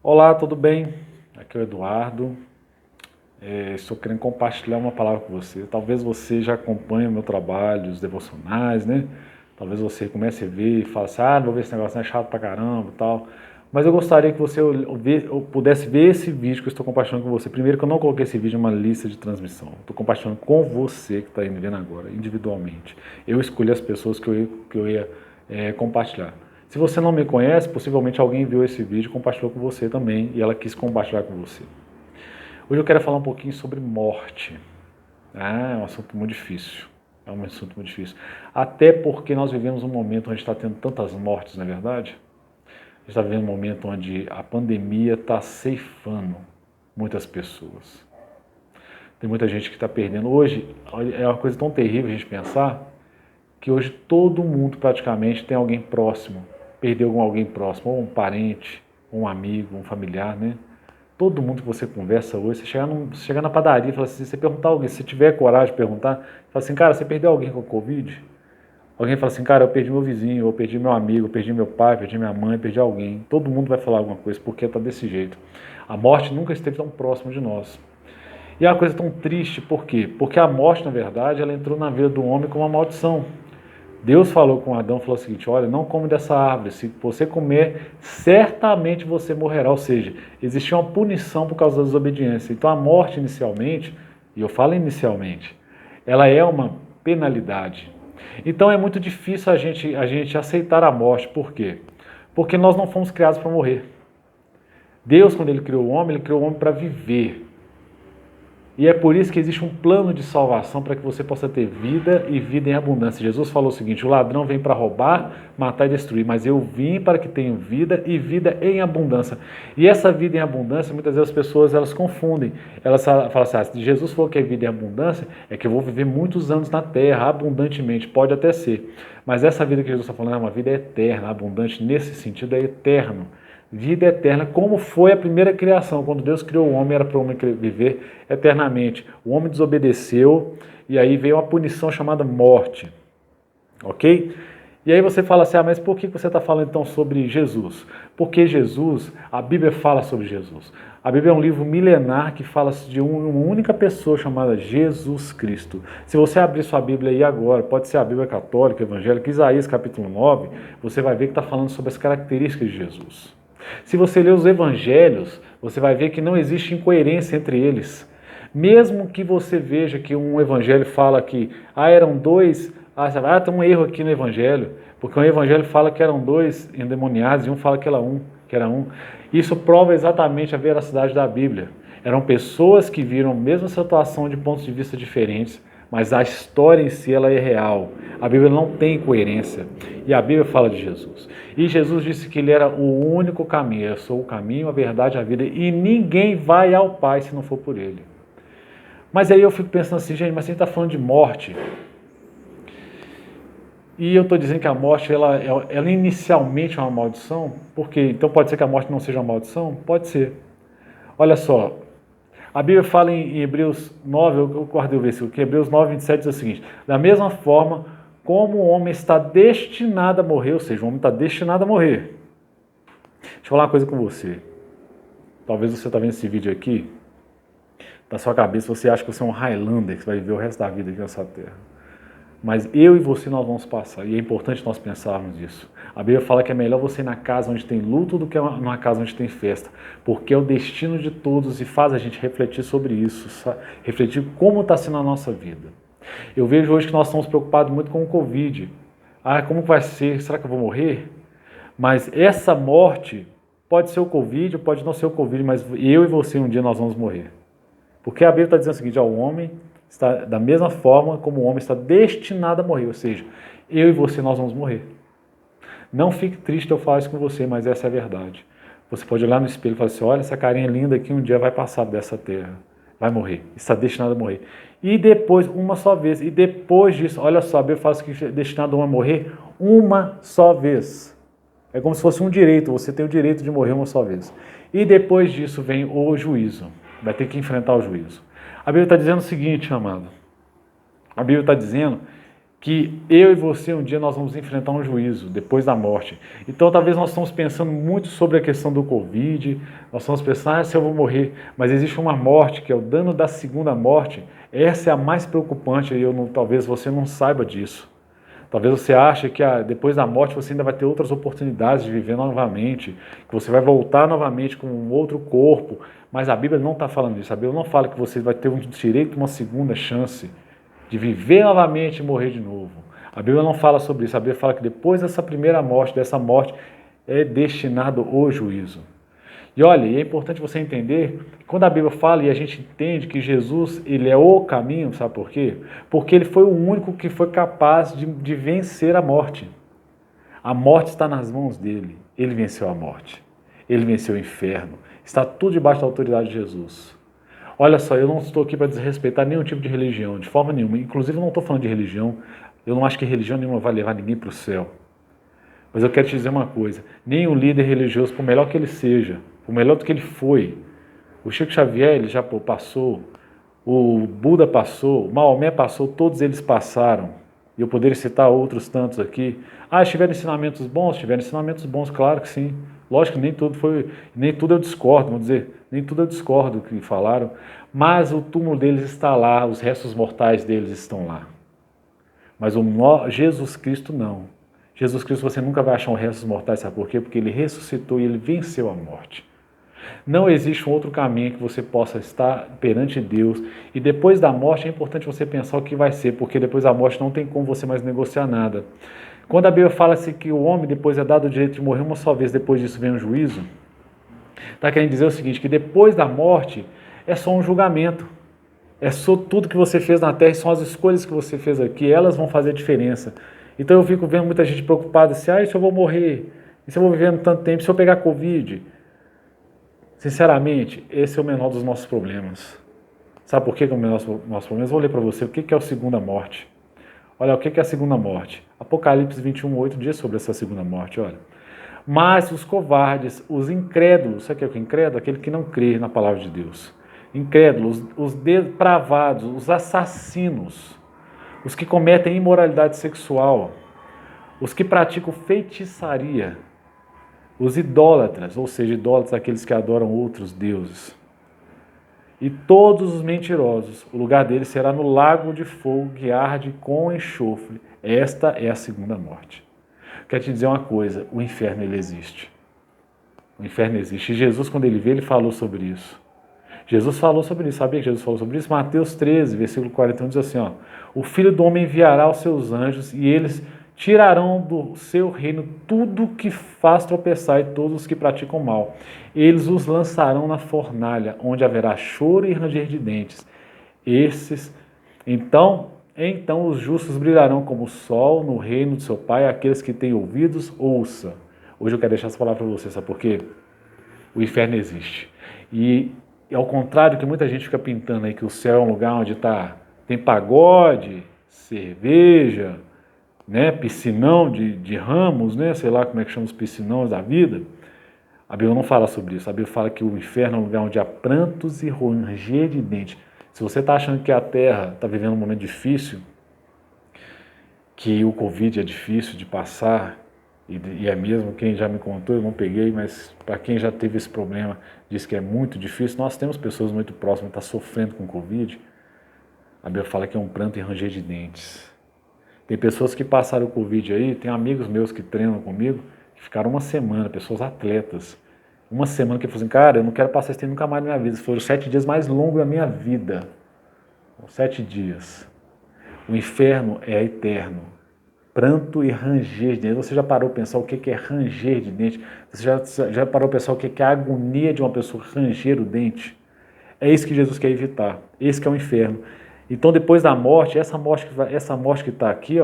Olá, tudo bem? Aqui é o Eduardo. Estou querendo compartilhar uma palavra com você. Talvez você já acompanhe o meu trabalho, os devocionais, né? Talvez você comece a ver e fale assim, não vou ver esse negócio, não é chato pra caramba e tal. Mas eu gostaria que você pudesse ver esse vídeo que eu estou compartilhando com você. Primeiro que eu não coloquei esse vídeo em uma lista de transmissão. Estou compartilhando com você que está me vendo agora, individualmente. Eu escolhi as pessoas que eu ia compartilhar. Se você não me conhece, possivelmente alguém viu esse vídeo e compartilhou com você também, e ela quis compartilhar com você. Hoje eu quero falar um pouquinho sobre morte. É um assunto muito difícil. É um assunto muito difícil. Até porque nós vivemos um momento onde está tendo tantas mortes, não é verdade? A gente está vivendo um momento onde a pandemia está ceifando muitas pessoas. Tem muita gente que está perdendo. Hoje, é uma coisa tão terrível a gente pensar que hoje todo mundo praticamente tem alguém próximo. Perdeu alguém próximo, ou um parente, ou um amigo, um familiar, né? Todo mundo que você conversa hoje, você chegar na padaria e fala assim, você perguntar alguém, se tiver coragem de perguntar, fala assim, cara, você perdeu alguém com Covid? Alguém fala assim, cara, eu perdi meu vizinho, eu perdi meu amigo, eu perdi meu pai, perdi minha mãe, perdi alguém. Todo mundo vai falar alguma coisa, porque está desse jeito. A morte nunca esteve tão próxima de nós. E é uma coisa tão triste, por quê? Porque a morte, na verdade, ela entrou na vida do homem como uma maldição. Deus falou com Adão, falou o seguinte, olha, não come dessa árvore, se você comer, certamente você morrerá. Ou seja, existia uma punição por causa da desobediência. Então a morte inicialmente, e eu falo inicialmente, ela é uma penalidade. Então é muito difícil a gente aceitar a morte. Por quê? Porque nós não fomos criados para morrer. Deus, quando ele criou o homem para viver. E é por isso que existe um plano de salvação para que você possa ter vida e vida em abundância. Jesus falou o seguinte, o ladrão vem para roubar, matar e destruir, mas eu vim para que tenham vida e vida em abundância. E essa vida em abundância, muitas vezes as pessoas elas confundem. Elas falam assim, se Jesus falou que é vida em abundância, é que eu vou viver muitos anos na terra, abundantemente, pode até ser. Mas essa vida que Jesus está falando é uma vida eterna, abundante, nesse sentido é eterno. Vida eterna, como foi a primeira criação. Quando Deus criou o homem, era para o homem viver eternamente. O homem desobedeceu e aí veio uma punição chamada morte. Ok? E aí você fala assim, mas por que você está falando então sobre Jesus? Porque Jesus, a Bíblia fala sobre Jesus. A Bíblia é um livro milenar que fala de uma única pessoa chamada Jesus Cristo. Se você abrir sua Bíblia aí agora, pode ser a Bíblia católica, evangélica, Isaías capítulo 9, você vai ver que está falando sobre as características de Jesus. Se você ler os evangelhos, você vai ver que não existe incoerência entre eles. Mesmo que você veja que um evangelho fala que eram dois, tem um erro aqui no evangelho, porque um evangelho fala que eram dois endemoniados e um fala que era um. Isso prova exatamente a veracidade da Bíblia. Eram pessoas que viram a mesma situação de pontos de vista diferentes, mas a história em si ela é real. A Bíblia não tem coerência. E a Bíblia fala de Jesus. E Jesus disse que ele era o único caminho. Eu sou o caminho, a verdade e a vida. E ninguém vai ao Pai se não for por ele. Mas aí eu fico pensando assim, gente, mas você está falando de morte. E eu estou dizendo que a morte, ela inicialmente é uma maldição. Por quê? Então pode ser que a morte não seja uma maldição? Pode ser. Olha só, a Bíblia fala em Hebreus 9, eu guardei o versículo, que Hebreus 9, 27 diz o seguinte, da mesma forma como o homem está destinado a morrer, ou seja, o homem está destinado a morrer. Deixa eu falar uma coisa com você. Talvez você está vendo esse vídeo aqui, na sua cabeça você acha que você é um Highlander, que vai viver o resto da vida aqui nessa terra. Mas eu e você nós vamos passar, e é importante nós pensarmos nisso. A Bíblia fala que é melhor você ir na casa onde tem luto do que numa casa onde tem festa, porque é o destino de todos e faz a gente refletir sobre isso, refletir como está sendo a nossa vida. Eu vejo hoje que nós estamos preocupados muito com o Covid. Como vai ser? Será que eu vou morrer? Mas essa morte pode ser o Covid, pode não ser o Covid, mas eu e você um dia nós vamos morrer. Porque a Bíblia está dizendo o seguinte, o homem está da mesma forma como o homem está destinado a morrer, ou seja, eu e você nós vamos morrer. Não fique triste eu falar isso com você, mas essa é a verdade. Você pode olhar no espelho e falar assim, olha essa carinha linda aqui, um dia vai passar dessa terra, vai morrer, está destinado a morrer. E depois, uma só vez, e depois disso, olha só, a Bíblia fala que é destinado a morrer uma só vez. É como se fosse um direito, você tem o direito de morrer uma só vez. E depois disso vem o juízo, vai ter que enfrentar o juízo. A Bíblia está dizendo o seguinte, amado, a Bíblia está dizendo que eu e você um dia nós vamos enfrentar um juízo depois da morte. Então talvez nós estamos pensando muito sobre a questão do Covid, nós estamos pensando, se eu vou morrer, mas existe uma morte que é o dano da segunda morte, essa é a mais preocupante e talvez você não saiba disso. Talvez você ache que depois da morte você ainda vai ter outras oportunidades de viver novamente, que você vai voltar novamente com um outro corpo, mas a Bíblia não está falando isso, a Bíblia não fala que você vai ter um direito a uma segunda chance, de viver novamente e morrer de novo. A Bíblia não fala sobre isso. A Bíblia fala que depois dessa primeira morte, dessa morte, é destinado o juízo. E olha, é importante você entender que quando a Bíblia fala e a gente entende que Jesus, ele é o caminho, sabe por quê? Porque ele foi o único que foi capaz de vencer a morte. A morte está nas mãos dele. Ele venceu a morte. Ele venceu o inferno. Está tudo debaixo da autoridade de Jesus. Olha só, eu não estou aqui para desrespeitar nenhum tipo de religião, de forma nenhuma. Inclusive, eu não estou falando de religião. Eu não acho que religião nenhuma vai levar ninguém para o céu. Mas eu quero te dizer uma coisa. Nenhum líder religioso, por melhor que ele seja, por melhor do que ele foi, o Chico Xavier ele já passou, o Buda passou, o Maomé passou, todos eles passaram. E eu poderia citar outros tantos aqui. Tiveram ensinamentos bons? Tiveram ensinamentos bons, claro que sim. Lógico que nem tudo eu discordo, vamos dizer, nem tudo eu discordo do que falaram, mas o túmulo deles está lá, os restos mortais deles estão lá. Mas o Jesus Cristo não. Jesus Cristo você nunca vai achar um restos mortais, sabe por quê? Porque ele ressuscitou e ele venceu a morte. Não existe um outro caminho que você possa estar perante Deus. E depois da morte é importante você pensar o que vai ser, porque depois da morte não tem como você mais negociar nada. Quando a Bíblia fala assim que o homem depois é dado o direito de morrer uma só vez, depois disso vem um juízo, está querendo dizer o seguinte, que depois da morte é só um julgamento. É só tudo que você fez na terra, são as escolhas que você fez aqui, elas vão fazer diferença. Então eu fico vendo muita gente preocupada assim, e se eu vou morrer? E se eu vou viver tanto tempo? E se eu pegar Covid? Sinceramente, esse é o menor dos nossos problemas. Sabe por que é o menor dos nossos problemas? Vou ler para você o que é a segunda morte. Olha, o que é a segunda morte? Apocalipse 21:8 diz sobre essa segunda morte, olha. Mas os covardes, os incrédulos, sabe o que é o incrédulo? Aquele que não crê na palavra de Deus. Incrédulos, os depravados, os assassinos, os que cometem imoralidade sexual, os que praticam feitiçaria, os idólatras, ou seja, idólatras aqueles que adoram outros deuses, e todos os mentirosos, o lugar deles será no lago de fogo que arde com enxofre. Esta é a segunda morte. Quero te dizer uma coisa, o inferno ele existe. O inferno existe. E Jesus, quando ele veio, ele falou sobre isso. Jesus falou sobre isso. Sabia que Jesus falou sobre isso? Mateus 13, versículo 41 diz assim, o Filho do Homem enviará os seus anjos e eles tirarão do seu reino tudo que faz tropeçar e todos os que praticam mal. Eles os lançarão na fornalha, onde haverá choro e ranger de dentes. Então os justos brilharão como o sol no reino de seu Pai. Aqueles que têm ouvidos, ouça. Hoje eu quero deixar essa palavra para você, sabe por quê? O inferno existe. E ao contrário que muita gente fica pintando aí que o céu é um lugar onde tem pagode, cerveja, né, piscinão de ramos, né, sei lá como é que chama os piscinões da vida. A Bíblia não fala sobre isso. A Bíblia fala que o inferno é um lugar onde há prantos e ranger de dentes. Se você está achando que a Terra está vivendo um momento difícil, que o Covid é difícil de passar, e é mesmo, quem já me contou, eu não peguei, mas para quem já teve esse problema, diz que é muito difícil. Nós temos pessoas muito próximas que estão sofrendo com Covid. A Bíblia fala que é um pranto e ranger de dentes. Tem pessoas que passaram o Covid aí, tem amigos meus que treinam comigo, que ficaram uma semana, pessoas atletas, uma semana que falam assim, cara, eu não quero passar esse tempo nunca mais na minha vida. Foram os 7 dias mais longos da minha vida. 7 dias. O inferno é eterno. Pranto e ranger de dente. Você já parou para pensar o que é ranger de dente? Você já parou para pensar o que é a agonia de uma pessoa ranger o dente? É isso que Jesus quer evitar. Esse que é o inferno. Então, depois da morte, essa morte que está aqui,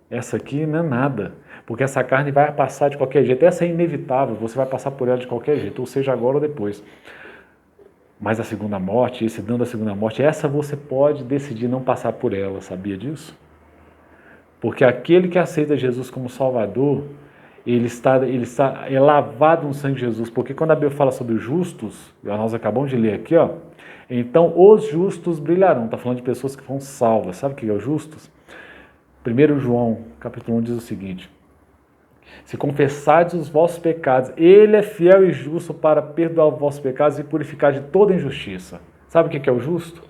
essa aqui não é nada. Porque essa carne vai passar de qualquer jeito. Essa é inevitável, você vai passar por ela de qualquer jeito, ou seja, agora ou depois. Mas a segunda morte, esse dano da segunda morte, essa você pode decidir não passar por ela, sabia disso? Porque aquele que aceita Jesus como Salvador, ele é lavado no sangue de Jesus. Porque quando a Bíblia fala sobre os justos, nós acabamos de ler aqui, então os justos brilharão. Está falando de pessoas que foram salvas. Sabe o que é os justos? 1 João, capítulo 1, diz o seguinte: se confessardes os vossos pecados, Ele é fiel e justo para perdoar os vossos pecados e purificar de toda injustiça. Sabe o que é o justo?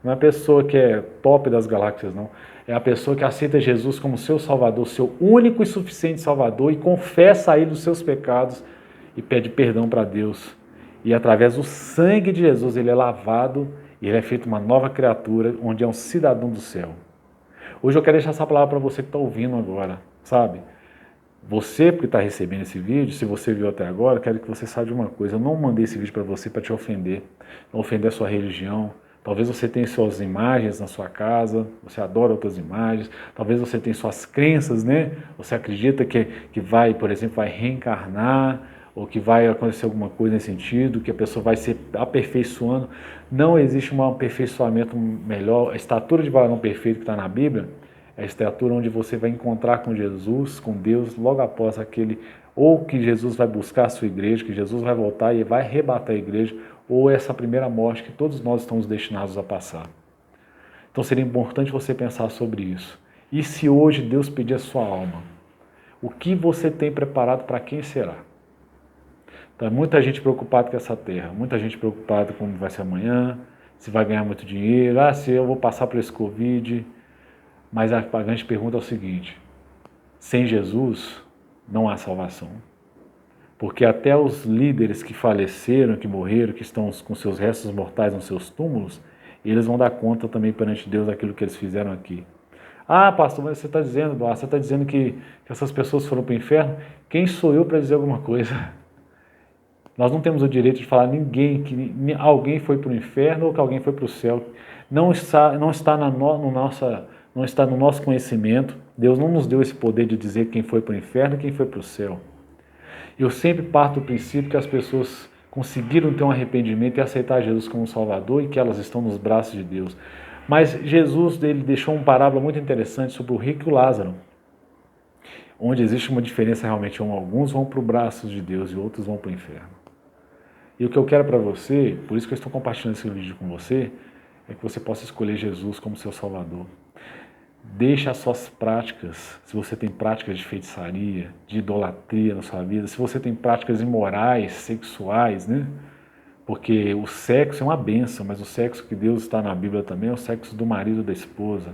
Não é a pessoa que é top das galáxias, não. É a pessoa que aceita Jesus como seu Salvador, seu único e suficiente Salvador, e confessa a Ele os seus pecados e pede perdão para Deus. E através do sangue de Jesus ele é lavado e ele é feito uma nova criatura, onde é um cidadão do céu. Hoje eu quero deixar essa palavra para você que está ouvindo agora, sabe? Você que está recebendo esse vídeo, se você viu até agora, quero que você saiba de uma coisa. Eu não mandei esse vídeo para você para te ofender, não ofender a sua religião. Talvez você tenha suas imagens na sua casa, você adora outras imagens. Talvez você tenha suas crenças, né? Você acredita que vai, por exemplo, vai reencarnar, ou que vai acontecer alguma coisa nesse sentido, que a pessoa vai se aperfeiçoando. Não existe um aperfeiçoamento melhor. A estatura de varão perfeito que está na Bíblia é a estatura onde você vai encontrar com Jesus, com Deus, logo após aquele, ou que Jesus vai buscar a sua igreja, que Jesus vai voltar e vai arrebatar a igreja, ou essa primeira morte que todos nós estamos destinados a passar. Então seria importante você pensar sobre isso. E se hoje Deus pedir a sua alma, o que você tem preparado para quem será? Então, muita gente preocupada com essa terra, muita gente preocupada com como vai ser amanhã, se vai ganhar muito dinheiro, se eu vou passar por esse Covid. Mas a grande pergunta é o seguinte: sem Jesus não há salvação. Porque até os líderes que faleceram, que morreram, que estão com seus restos mortais nos seus túmulos, eles vão dar conta também perante Deus daquilo que eles fizeram aqui. Ah, pastor, mas você está dizendo que essas pessoas foram para o inferno? Quem sou eu para dizer alguma coisa? Nós não temos o direito de falar ninguém, que alguém foi para o inferno ou que alguém foi para o céu. Não está no nosso conhecimento. Deus não nos deu esse poder de dizer quem foi para o inferno e quem foi para o céu. Eu sempre parto do princípio que as pessoas conseguiram ter um arrependimento e aceitar Jesus como Salvador e que elas estão nos braços de Deus. Mas Jesus ele deixou uma parábola muito interessante sobre o rico e o Lázaro, onde existe uma diferença realmente. Alguns vão para os braços de Deus e outros vão para o inferno. E o que eu quero para você, por isso que eu estou compartilhando esse vídeo com você, é que você possa escolher Jesus como seu Salvador. Deixe as suas práticas, se você tem práticas de feitiçaria, de idolatria na sua vida, se você tem práticas imorais, sexuais, né? Porque o sexo é uma bênção, mas o sexo que Deus está na Bíblia também é o sexo do marido e da esposa,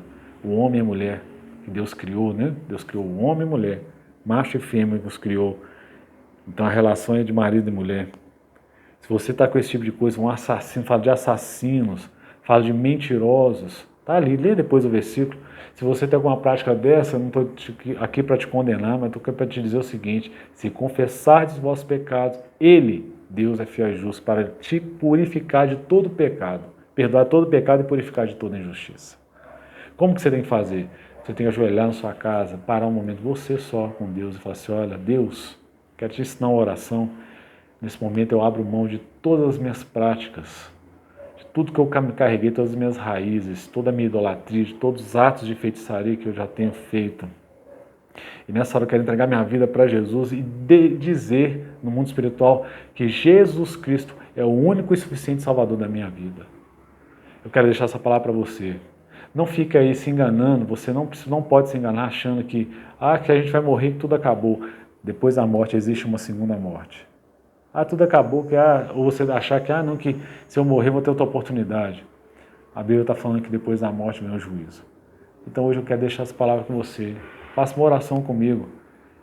o homem e a mulher que Deus criou, né? Deus criou o homem e a mulher, macho e fêmea que os criou. Então a relação é de marido e mulher. Se você está com esse tipo de coisa, um assassino, fala de assassinos, fala de mentirosos, tá ali, lê depois o versículo. Se você tem alguma prática dessa, eu não estou aqui para te condenar, mas estou aqui para te dizer o seguinte: se confessardes os vossos pecados, Ele, Deus é fiel e justo, para te purificar de todo pecado, perdoar todo pecado e purificar de toda injustiça. Como que você tem que fazer? Você tem que ajoelhar na sua casa, parar um momento, você só com Deus, e falar assim: olha, Deus, quero te ensinar uma oração. Nesse momento eu abro mão de todas as minhas práticas, de tudo que eu me carreguei, todas as minhas raízes, toda a minha idolatria, de todos os atos de feitiçaria que eu já tenho feito. E nessa hora eu quero entregar minha vida para Jesus e dizer no mundo espiritual que Jesus Cristo é o único e suficiente Salvador da minha vida. Eu quero deixar essa palavra para você. Não fica aí se enganando, você não pode se enganar achando que a gente vai morrer, que tudo acabou. Depois da morte existe uma segunda morte. Tudo acabou, ou você achar que que se eu morrer vou ter outra oportunidade. A Bíblia está falando que depois da morte vem o juízo. Então hoje eu quero deixar essa palavra com você. Faça uma oração comigo.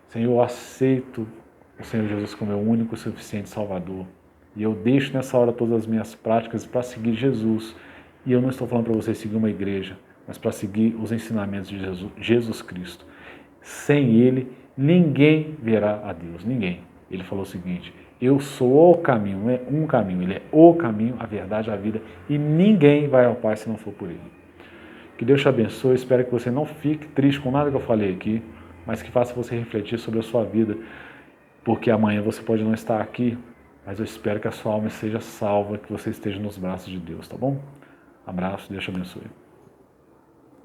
Senhor, eu aceito o Senhor Jesus como meu único e suficiente Salvador. E eu deixo nessa hora todas as minhas práticas para seguir Jesus. E eu não estou falando para você seguir uma igreja, mas para seguir os ensinamentos de Jesus Cristo. Sem Ele, ninguém verá a Deus. Ninguém. Ele falou o seguinte: eu sou o caminho, não é um caminho, Ele é o caminho, a verdade, a vida, e ninguém vai ao Pai se não for por Ele. Que Deus te abençoe, espero que você não fique triste com nada que eu falei aqui, mas que faça você refletir sobre a sua vida, porque amanhã você pode não estar aqui, mas eu espero que a sua alma seja salva, que você esteja nos braços de Deus, tá bom? Abraço, Deus te abençoe.